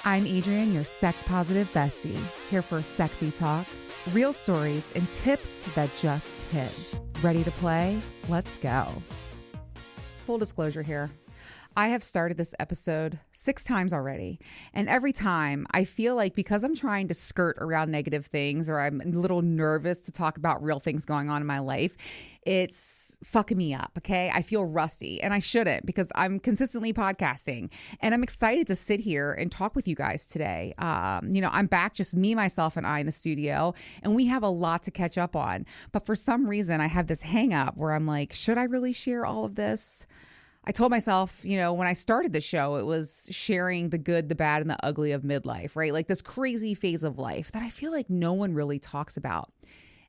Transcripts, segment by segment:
I'm Adrienne, your sex positive bestie, here for sexy talk, real stories, and tips that just hit. Ready to play? Let's go. Full disclosure here. I have started this episode 6 times already, and every time I feel like because I'm trying to skirt around negative things or I'm a little nervous to talk about real things going on in my life, it's fucking me up, okay? I feel rusty, and I shouldn't because I'm consistently podcasting, and I'm excited to sit here and talk with you guys today. I'm back, just me, myself, and I in the studio, and we have a lot to catch up on, but for some reason, I have this hang up where I'm like, should I really share all of this? I told myself, when I started the show, it was sharing the good, the bad, and the ugly of midlife, right? Like this crazy phase of life that I feel like no one really talks about.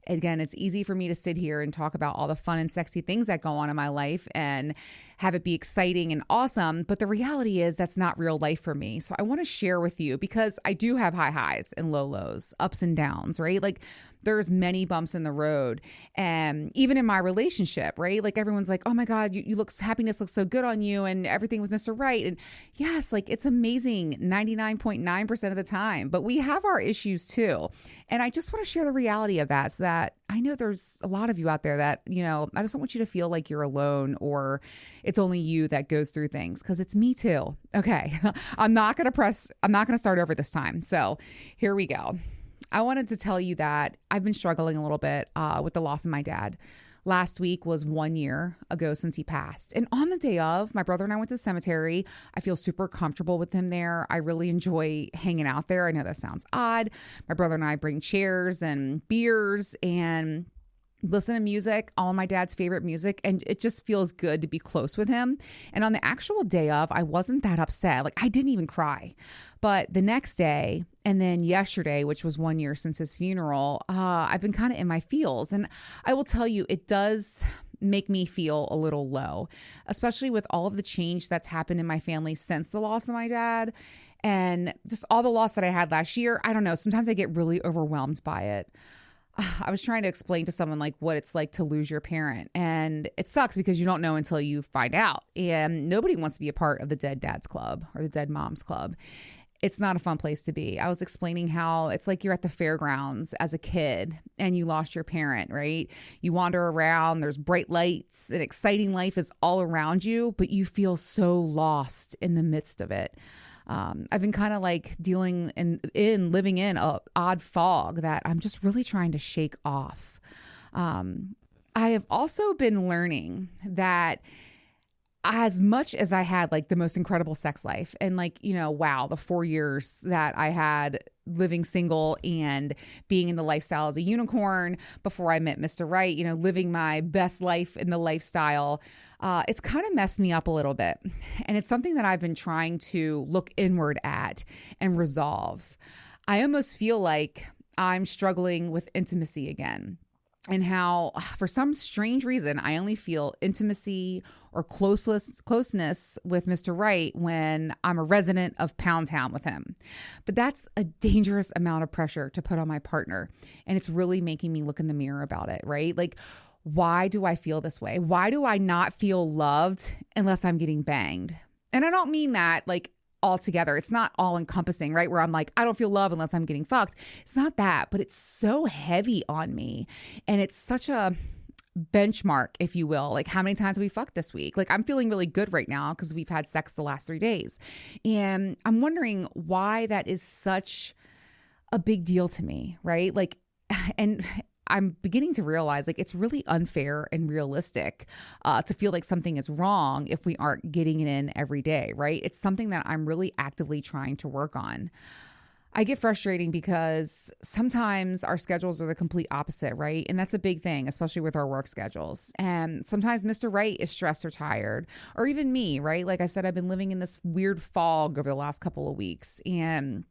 Again, it's easy for me to sit here and talk about all the fun and sexy things that go on in my life and have it be exciting and awesome. But the reality is that's not real life for me. So I want to share with you because I do have high highs and low lows, ups and downs, right? Like there's many bumps in the road. And even in my relationship, right? Like everyone's like, oh my God, happiness looks so good on you and everything with Mr. Right. And yes, like it's amazing 99.9% of the time, but we have our issues too. And I just want to share the reality of that so that I know there's a lot of you out there that, I just don't want you to feel like you're alone or it's only you that goes through things because it's me too. Okay. I'm not going to start over this time. So here we go. I wanted to tell you that I've been struggling a little bit with the loss of my dad. Last week was 1 year ago since he passed. And on the day of, my brother and I went to the cemetery. I feel super comfortable with him there. I really enjoy hanging out there. I know that sounds odd. My brother and I bring chairs and beers and listen to music, all my dad's favorite music, and it just feels good to be close with him. And on the actual day of, I wasn't that upset. Like I didn't even cry. But the next day, and then yesterday, which was 1 year since his funeral, I've been kind of in my feels. And I will tell you, it does make me feel a little low, especially with all of the change that's happened in my family since the loss of my dad and just all the loss that I had last year. I don't know. Sometimes I get really overwhelmed by it. I was trying to explain to someone like what it's like to lose your parent, and it sucks because you don't know until you find out, and nobody wants to be a part of the dead dad's club or the dead mom's club. It's not a fun place to be. I was explaining how it's like you're at the fairgrounds as a kid and you lost your parent, right? You wander around, there's bright lights, and exciting life is all around you, but you feel so lost in the midst of it. I've been kind of like living in a odd fog that I'm just really trying to shake off. I have also been learning that as much as I had like the most incredible sex life and the 4 years that I had living single and being in the lifestyle as a unicorn before I met Mr. Right, living my best life in the lifestyle, it's kind of messed me up a little bit. And it's something that I've been trying to look inward at and resolve. I almost feel like I'm struggling with intimacy again. And how, for some strange reason, I only feel intimacy or closeness with Mr. Right when I'm a resident of Pound Town with him. But that's a dangerous amount of pressure to put on my partner. And it's really making me look in the mirror about it, right? Like, why do I feel this way? Why do I not feel loved unless I'm getting banged? And I don't mean that like altogether. It's not all encompassing, right? Where I'm like, I don't feel love unless I'm getting fucked. It's not that, but it's so heavy on me. And it's such a benchmark, if you will. Like, how many times have we fucked this week? Like, I'm feeling really good right now because we've had sex the last 3 days. And I'm wondering why that is such a big deal to me, right? Like, and I'm beginning to realize like it's really unfair and realistic to feel like something is wrong if we aren't getting it in every day, right? It's something that I'm really actively trying to work on. I get frustrating because sometimes our schedules are the complete opposite, right? And that's a big thing, especially with our work schedules. And sometimes Mr. Right is stressed or tired, or even me, right? Like I said, I've been living in this weird fog over the last couple of weeks. And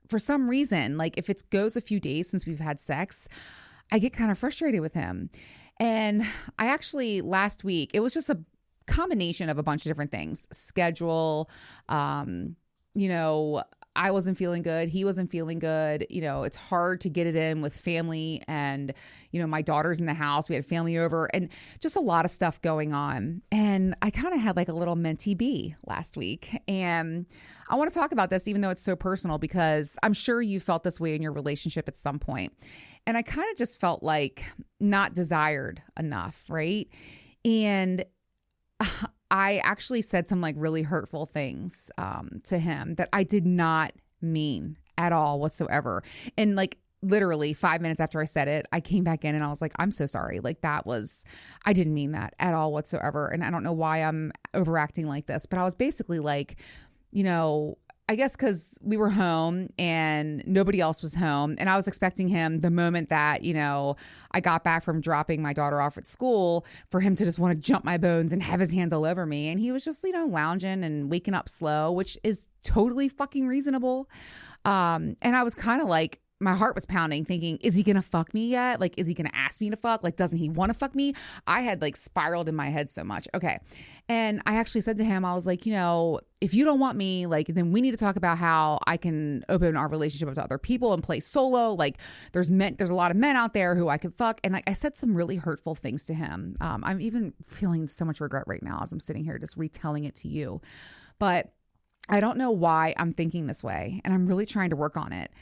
for some reason, like if it goes a few days since we've had sex, I get kind of frustrated with him. And I actually, last week, it was just a combination of a bunch of different things. Schedule, I wasn't feeling good. He wasn't feeling good. It's hard to get it in with family and, my daughter's in the house. We had family over and just a lot of stuff going on. And I kind of had like a little mentee bee last week. And I want to talk about this, even though it's so personal, because I'm sure you felt this way in your relationship at some point. And I kind of just felt like not desired enough, right? And I actually said some like really hurtful things to him that I did not mean at all whatsoever. And like literally 5 minutes after I said it, I came back in and I was like, I'm so sorry. Like I didn't mean that at all whatsoever. And I don't know why I'm overacting like this, but I was basically like, I guess because we were home and nobody else was home. And I was expecting him the moment that, I got back from dropping my daughter off at school for him to just want to jump my bones and have his hands all over me. And he was just, lounging and waking up slow, which is totally fucking reasonable. And I was kind of like, my heart was pounding thinking, is he going to fuck me yet? Like, is he going to ask me to fuck? Like, doesn't he want to fuck me? I had like spiraled in my head so much. Okay. And I actually said to him, I was like, if you don't want me, like, then we need to talk about how I can open our relationship up to other people and play solo. Like there's a lot of men out there who I could fuck. And like, I said some really hurtful things to him. I'm even feeling so much regret right now as I'm sitting here just retelling it to you, but I don't know why I'm thinking this way. And I'm really trying to work on it.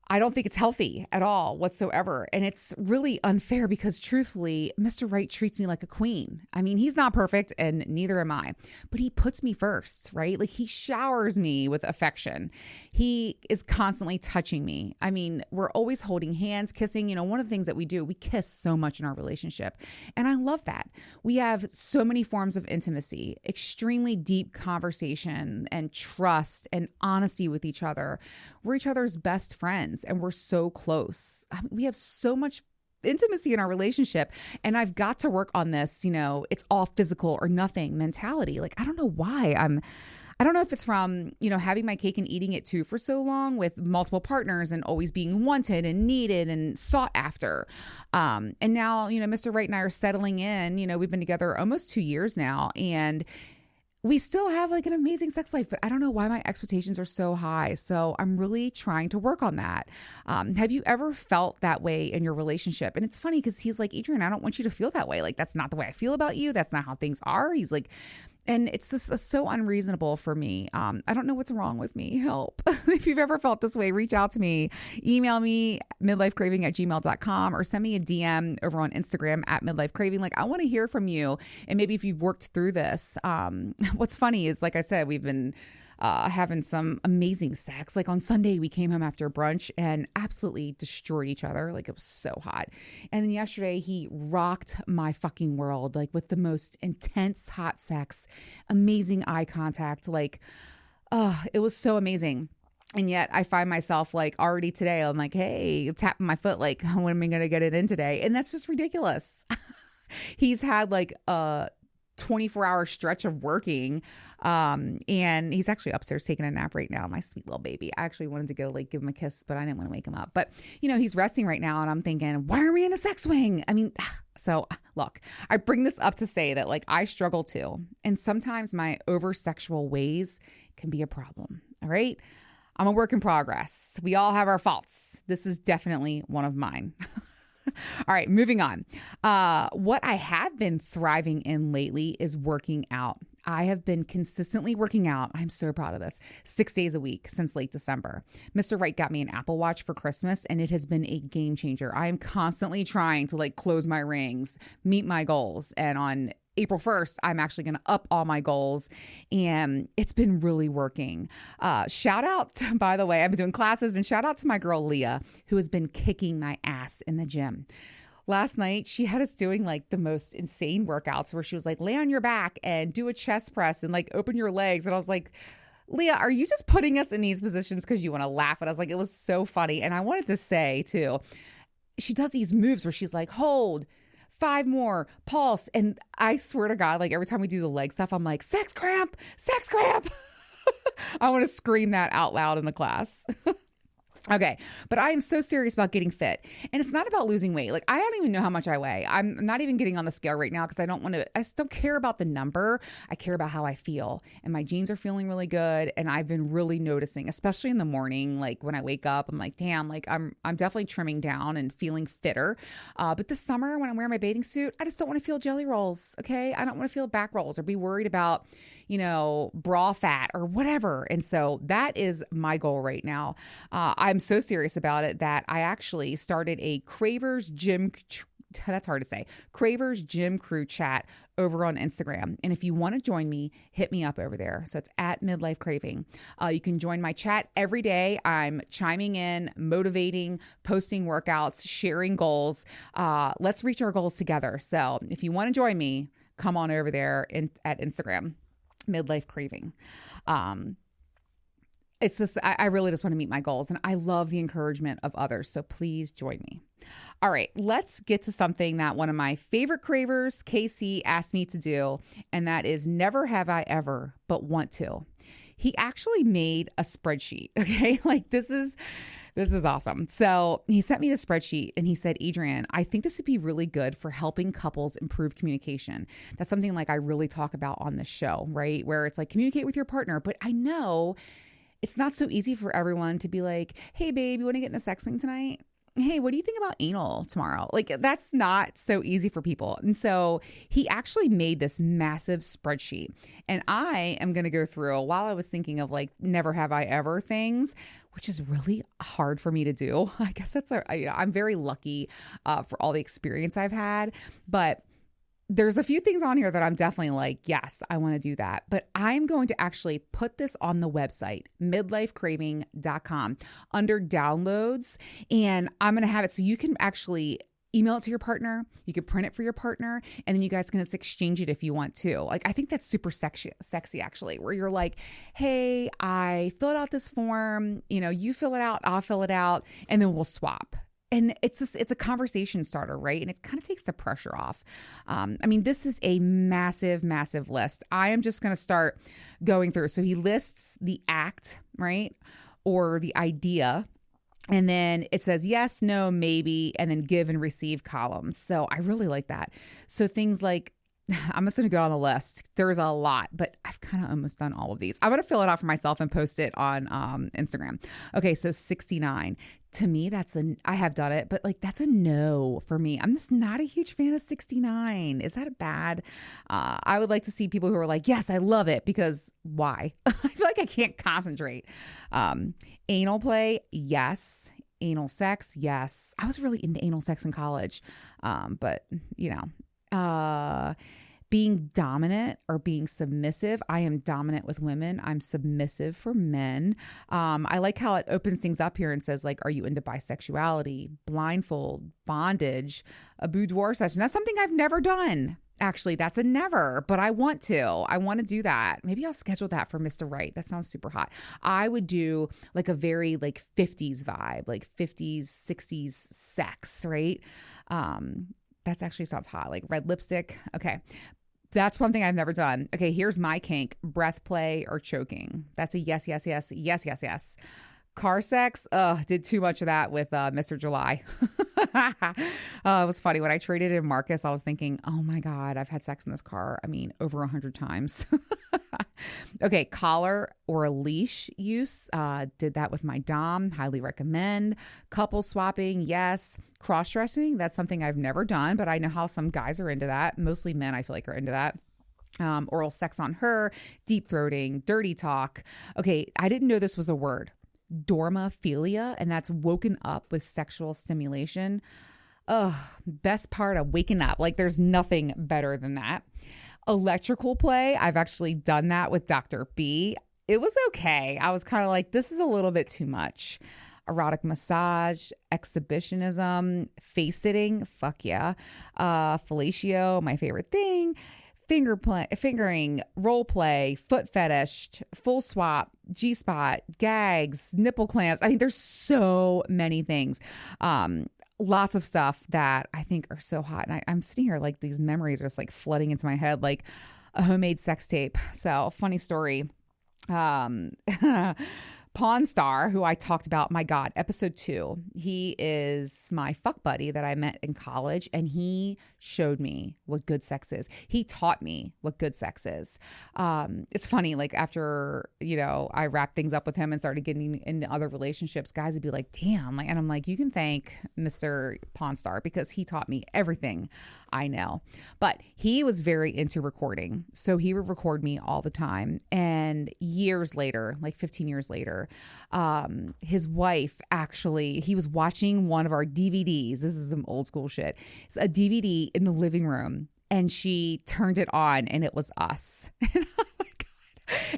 I don't think it's healthy at all whatsoever. And it's really unfair because truthfully, Mr. Right treats me like a queen. I mean, he's not perfect and neither am I, but he puts me first, right? Like he showers me with affection. He is constantly touching me. I mean, we're always holding hands, kissing. One of the things that we do, we kiss so much in our relationship. And I love that. We have so many forms of intimacy, extremely deep conversation and trust and honesty with each other. We're each other's best friends and we're so close. I mean, we have so much intimacy in our relationship and I've got to work on this, it's all physical or nothing mentality. Like, I don't know why I don't know if it's from, having my cake and eating it too for so long with multiple partners and always being wanted and needed and sought after. And now, Mr. Right and I are settling in, we've been together almost 2 years now and we still have like an amazing sex life, but I don't know why my expectations are so high. So I'm really trying to work on that. Have you ever felt that way in your relationship? And it's funny because he's like, Adrienne, I don't want you to feel that way. Like, that's not the way I feel about you. That's not how things are. He's like, and it's just so unreasonable for me. I don't know what's wrong with me. Help. If you've ever felt this way, reach out to me. Email me midlifecraving@gmail.com or send me a DM over on Instagram @midlifecraving. Like, I want to hear from you. And maybe if you've worked through this. What's funny is, like I said, we've been having some amazing sex. Like on Sunday, we came home after brunch and absolutely destroyed each other. Like it was so hot. And then yesterday he rocked my fucking world, like with the most intense hot sex, amazing eye contact. Like, it was so amazing. And yet I find myself like already today, I'm like, hey, tapping my foot. Like, when am I going to get it in today? And that's just ridiculous. He's had like a 24-hour stretch of working. And he's actually upstairs taking a nap right now. My sweet little baby. I actually wanted to go like give him a kiss, but I didn't want to wake him up. But he's resting right now and I'm thinking, why are we in the sex swing? I mean, so look, I bring this up to say that like I struggle too. And sometimes my over sexual ways can be a problem. All right. I'm a work in progress. We all have our faults. This is definitely one of mine. All right, moving on. What I have been thriving in lately is working out. I have been consistently working out. I'm so proud of this. 6 days a week since late December. Mr. Right got me an Apple Watch for Christmas and it has been a game changer. I am constantly trying to like close my rings, meet my goals. And on April 1st, I'm actually going to up all my goals and it's been really working. Shout out, by the way, I've been doing classes and shout out to my girl, Leah, who has been kicking my ass in the gym. Last night, she had us doing like the most insane workouts where she was like, lay on your back and do a chest press and like open your legs. And I was like, Leah, are you just putting us in these positions because you want to laugh at us? Like, it was so funny. And I wanted to say too, she does these moves where she's like, hold, 5 more, pulse. And I swear to God, like every time we do the leg stuff, I'm like, sex cramp, sex cramp. I want to scream that out loud in the class. Okay. But I am so serious about getting fit. And it's not about losing weight. Like, I don't even know how much I weigh. I'm not even getting on the scale right now because I just don't care about the number. I care about how I feel. And my jeans are feeling really good. And I've been really noticing, especially in the morning, like when I wake up, I'm like, damn, like I'm definitely trimming down and feeling fitter. But this summer when I'm wearing my bathing suit, I just don't want to feel jelly rolls. Okay. I don't want to feel back rolls or be worried about, bra fat or whatever. And so that is my goal right now. I'm so serious about it that I actually started a Cravers Gym, that's hard to say, Cravers Gym Crew chat over on Instagram. And if you want to join me, hit me up over there. So it's at Midlife Craving. You can join my chat every day. I'm chiming in, motivating, posting workouts, sharing goals. Let's reach our goals together. So if you want to join me, come on over there at Instagram, Midlife Craving. It's just, I really just want to meet my goals, and I love the encouragement of others. So please join me. All right, let's get to something that one of my favorite cravers, Casey, asked me to do, and that is never have I ever, but want to. He actually made a spreadsheet. Okay. Like this is awesome. So he sent me the spreadsheet and he said, Adrienne, I think this would be really good for helping couples improve communication. That's something like I really talk about on this show, right? Where it's like communicate with your partner, but I know it's not so easy for everyone to be like, hey, babe, you want to get in the sex swing tonight? Hey, what do you think about anal tomorrow? Like, that's not so easy for people. And so he actually made this massive spreadsheet. And I am going to go through, while I was thinking of like never have I ever things, which is really hard for me to do. I guess I'm very lucky for all the experience I've had. But there's a few things on here that I'm definitely like, yes, I want to do that. But I'm going to actually put this on the website, midlifecraving.com, under downloads. And I'm going to have it so you can actually email it to your partner. You could print it for your partner, and then you guys can just exchange it if you want to. Like, I think that's super sexy actually, where you're like, hey, I filled out this form, you fill it out, I'll fill it out, and then we'll swap. And it's a conversation starter, right? And it kind of takes the pressure off. This is a massive, massive list. I am just going to start going through. So he lists the act, right? Or the idea. And then it says yes, no, maybe, and then give and receive columns. So I really like that. So things like, I'm just going to go on the list. There's a lot, but I've kind of almost done all of these. I'm going to fill it out for myself and post it on Instagram. Okay, so 69. To me, I have done it, but like that's a no for me. I'm just not a huge fan of 69. Is that bad? I would like to see people who are like, yes, I love it, because why? I feel like I can't concentrate. Anal play, yes. Anal sex, yes. I was really into anal sex in college, but being dominant or being submissive. I am dominant with women. I'm submissive for men. I like how it opens things up here and says, like, are you into bisexuality, blindfold, bondage, a boudoir session? That's something I've never done. Actually, that's a never, but I want to do that. Maybe I'll schedule that for Mr. Right. That sounds super hot. I would do like a very like 50s vibe, like 50s, 60s sex, right? That's actually sounds hot, like red lipstick. Okay. That's one thing I've never done. Okay, here's my kink: breath play or choking. That's a yes, yes, yes, yes, yes, yes. Car sex, did too much of that with Mr. July. It was funny. When I traded in Marcus, I was thinking, oh my God, I've had sex in this car, over 100 times. Okay, collar or a leash use. Did that with my dom. Highly recommend. Couple swapping, yes. Cross-dressing, that's something I've never done, but I know how some guys are into that. Mostly men, I feel like, are into that. Oral sex on her, deep throating, dirty talk. Okay, I didn't know this was a word. Dormophilia, and that's woken up with sexual stimulation. Best part of waking up. Like, there's nothing better than that. Electrical play, I've actually done that with Dr. B. It was okay. I was kind of like, this is a little bit too much. Erotic massage, exhibitionism, face sitting, fuck yeah. Fellatio, my favorite thing. Fingering, role play, foot fetish, full swap, G-spot, gags, nipple clamps. There's so many things. Lots of stuff that I think are so hot. And I'm sitting here like these memories are just like flooding into my head, like a homemade sex tape. So funny story. Pawn Star, who I talked about, my God, episode 2, he is my fuck buddy that I met in college, and he showed me what good sex is. He taught me what good sex is. It's funny, like after, I wrapped things up with him and started getting into other relationships, guys would be like, damn, and I'm like, you can thank Mr. Pawn Star because he taught me everything I know. But he was very into recording. So he would record me all the time. And years later, like 15 years later, his wife he was watching one of our DVDs. This is some old school shit. It's a DVD in the living room, and she turned it on, and it was us.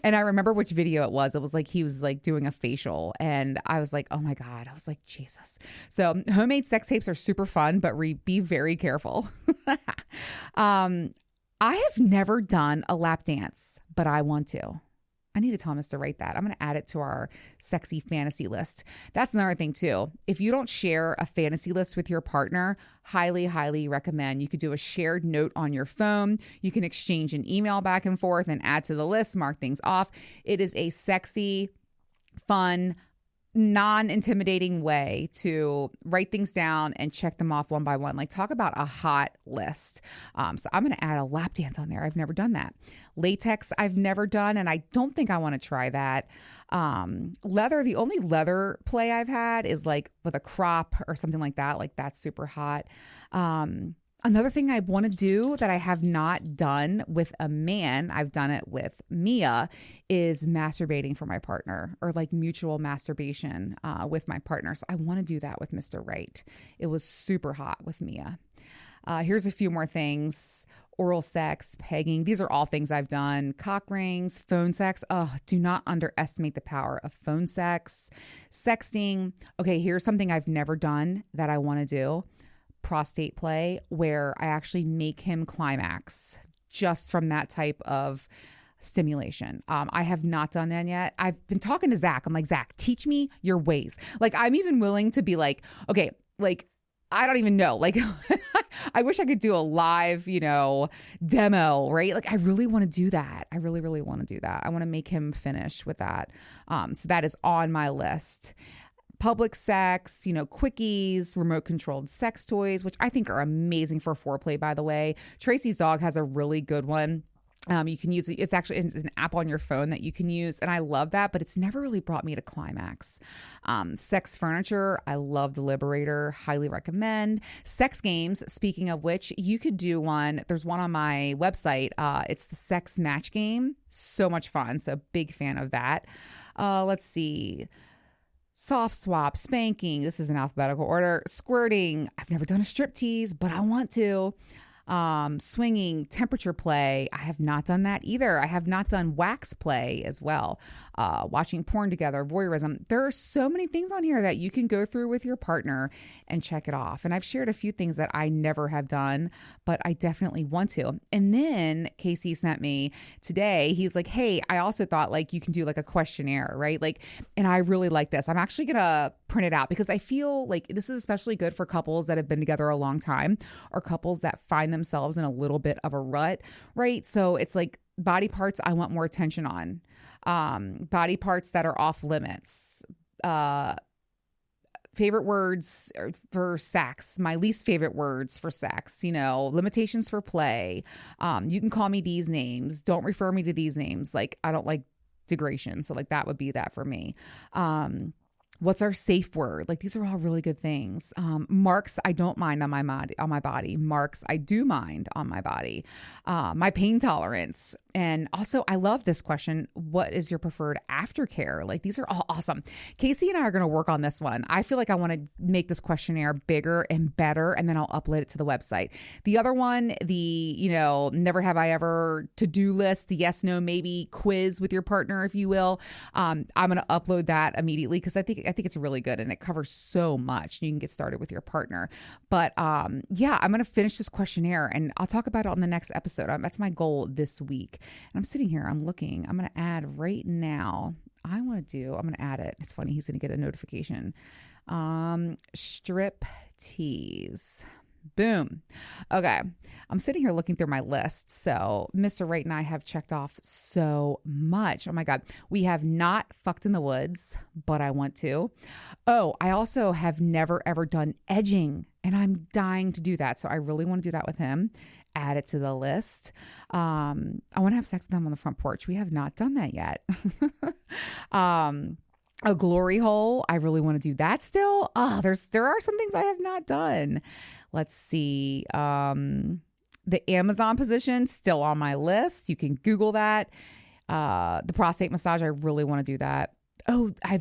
And I remember which video it was. It was like he was like doing a facial, and I was like, oh my God. I was like, Jesus. So homemade sex tapes are super fun, but be very careful. I have never done a lap dance, but I want to. I need to tell Thomas to write that. I'm going to add it to our sexy fantasy list. That's another thing too. If you don't share a fantasy list with your partner, highly, highly recommend. You could do a shared note on your phone. You can exchange an email back and forth and add to the list, mark things off. It is a sexy, fun, non-intimidating way to write things down and check them off one by one. Like, talk about a hot list. So I'm going to add a lap dance on there. I've never done that. Latex I've never done, and I don't think I want to try that. Leather, the only leather play I've had is like with a crop or something like that. Like, that's super hot. Another thing I want to do that I have not done with a man, I've done it with Mia, is masturbating for my partner, or like mutual masturbation with my partner. So I want to do that with Mr. Right. It was super hot with Mia. Here's a few more things. Oral sex, pegging. These are all things I've done. Cock rings, phone sex. Oh, do not underestimate the power of phone sex. Sexting. Okay, here's something I've never done that I want to do. Prostate play, where I actually make him climax just from that type of stimulation. I have not done that yet. I've been talking to Zach. I'm like, Zach, teach me your ways. Like, I'm even willing to be like, okay, like, I don't even know. Like, I wish I could do a live, demo, right? Like, I really want to do that. I really, really want to do that. I want to make him finish with that. So that is on my list. Public sex, quickies, remote controlled sex toys, which I think are amazing for foreplay, by the way. Tracy's dog has a really good one. You can use it. It's an app on your phone that you can use. And I love that, but it's never really brought me to climax. Sex furniture. I love the Liberator. Highly recommend. Sex games. Speaking of which, you could do one. There's one on my website. It's the sex match game. So much fun. So big fan of that. Let's see. Soft swap, spanking. This is in alphabetical order. Squirting. I've never done a striptease, but I want to. Swinging, temperature play. I have not done that either. I have not done wax play as well. Watching porn together, voyeurism. There are so many things on here that you can go through with your partner and check it off. And I've shared a few things that I never have done, but I definitely want to. And then Casey sent me today, he's like, hey, I also thought like you can do like a questionnaire, right? Like, and I really like this. I'm actually going to print it out because I feel like this is especially good for couples that have been together a long time, or couples that find themselves in a little bit of a rut, right? So it's like body parts I want more attention on, body parts that are off limits, favorite words for sex, my least favorite words for sex, limitations for play. You can call me these names. Don't refer me to these names. Like, I don't like degradation. So like that would be that for me. What's our safe word? Like, these are all really good things. Marks I don't mind on my body. Marks I do mind on my body. My pain tolerance. And also, I love this question. What is your preferred aftercare? Like, these are all awesome. Casey and I are going to work on this one. I feel like I want to make this questionnaire bigger and better, and then I'll upload it to the website. The other one, the, never have I ever to-do list, the yes, no, maybe quiz with your partner, if you will. I'm going to upload that immediately because I think it's really good and it covers so much. You can get started with your partner. But yeah, I'm going to finish this questionnaire and I'll talk about it on the next episode. That's my goal this week. And I'm sitting here, I'm looking, I'm going to add right now. I'm going to add it. It's funny. He's going to get a notification. Strip tease. Boom. Okay. I'm sitting here looking through my list. So Mr. Right and I have checked off so much. Oh my God. We have not fucked in the woods, but I want to. Oh, I also have never ever done edging and I'm dying to do that. So I really want to do that with him. Add it to the list. I want to have sex with him on the front porch. We have not done that yet. A glory hole. I really want to do that still. There are some things I have not done. Let's see. The Amazon position still on my list. You can Google that. The prostate massage. I really want to do that. Oh, I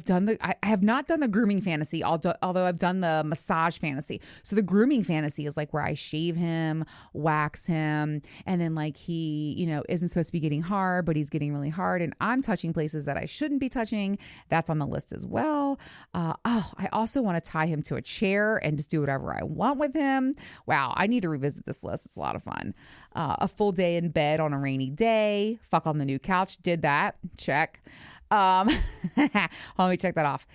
have not done the grooming fantasy, although I've done the massage fantasy. So the grooming fantasy is like where I shave him, wax him, and then like he, isn't supposed to be getting hard, but he's getting really hard. And I'm touching places that I shouldn't be touching. That's on the list as well. I also want to tie him to a chair and just do whatever I want with him. Wow, I need to revisit this list. It's a lot of fun. A full day in bed on a rainy day. Fuck on the new couch. Did that. Check. Let me check that off.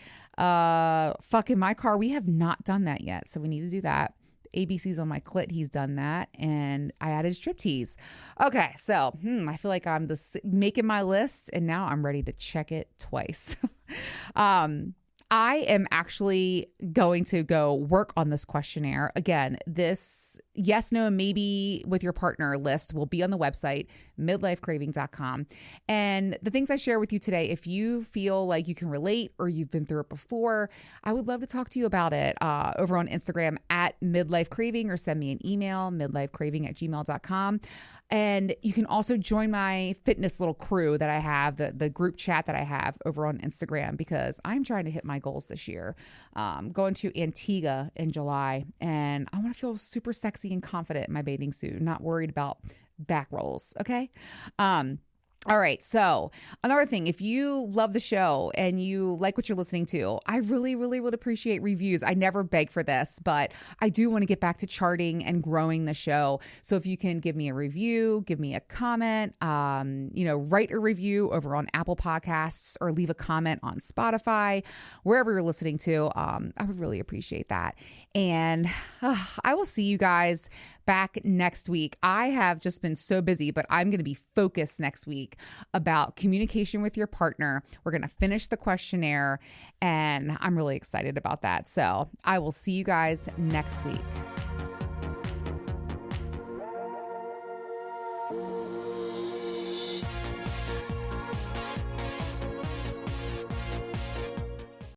Fuck in my car. We have not done that yet. So we need to do that. ABC's on my clit. He's done that. And I added striptease. Okay. So, I feel like I'm just making my list and now I'm ready to check it twice. I am actually going to go work on this questionnaire. Again, this yes, no, maybe with your partner list will be on the website, midlifecraving.com. And the things I share with you today, if you feel like you can relate or you've been through it before, I would love to talk to you about it over on Instagram at midlifecraving or send me an email, midlifecraving@gmail.com. And you can also join my fitness little crew that I have, the group chat that I have over on Instagram, because I'm trying to hit my goals this year. Going to Antigua in July, and I want to feel super sexy and confident in my bathing suit, not worried about back rolls. Okay. All right. So another thing, if you love the show and you like what you're listening to, I really, really would appreciate reviews. I never beg for this, but I do want to get back to charting and growing the show. So if you can give me a review, give me a comment, write a review over on Apple Podcasts or leave a comment on Spotify, wherever you're listening to, I would really appreciate that. And I will see you guys back next week. I have just been so busy, but I'm going to be focused next week about communication with your partner. We're going to finish the questionnaire and I'm really excited about that. So I will see you guys next week.